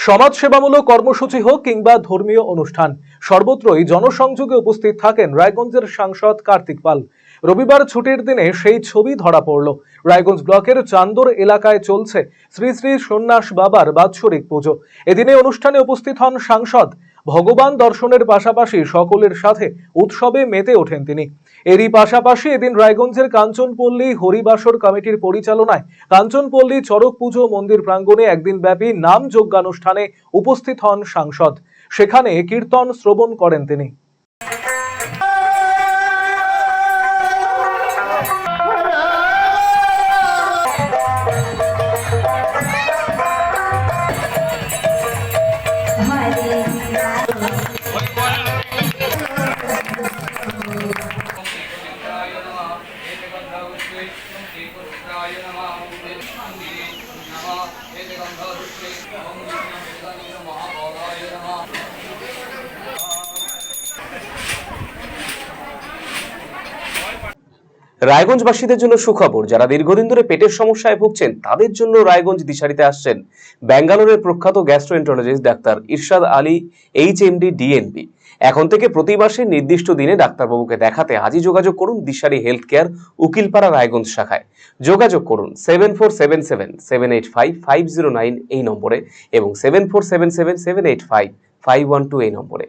সমাজসেবামূলক কর্মসূচি হোক কিংবা ধর্মীয় অনুষ্ঠান, সর্বত্রই জনসংযোগে উপস্থিত থাকেন রায়গঞ্জের সাংসদ কার্তিক পাল। রবিবার ছুটির দিনে সেই ছবি ধরা পড়ল। রায়গঞ্জ ব্লকের চান্দর এলাকায় চলছে শ্রী শ্রী সন্ন্যাস বাবার বাৎসরিক পুজো। এদিনে অনুষ্ঠানে উপস্থিত হন সাংসদ। ভগবান দর্শনের পাশাপাশি সকলের সাথে উৎসবে মেতে ওঠেন তিনি। এরই পাশাপাশি এদিন রায়গঞ্জের কাঞ্চনপল্লী হরিবাসর কমিটির পরিচালনায় কাঞ্চনপল্লী চড়ক পুজো মন্দির প্রাঙ্গণে একদিন ব্যাপী নাম যজ্ঞানুষ্ঠানে উপস্থিত হন সাংসদ। সেখানে কীর্তন শ্রবণ করেন তিনি। রায়গঞ্জবাসীদের জন্য সুখবর। যারা দীর্ঘদিন ধরে পেটের সমস্যায় ভুগছেন তাদের জন্য রায়গঞ্জ দিশারিতে আসছেন ব্যাঙ্গালোরের প্রখ্যাত গ্যাস্ট্রোএন্টারোলজিস্ট ডাক্তার ইরশাদ আলী, HMD, DNB। এখন থেকে প্রতি মাসে নির্দিষ্ট দিনে ডাক্তারবাবুকে দেখাতে আজই যোগাযোগ করুন দিশারি হেলথ কেয়ার, উকিলপাড়া, রায়গঞ্জ শাখায়। যোগাযোগ করুন 7477785509 এই নম্বরে এবং 7477785512 এই নম্বরে।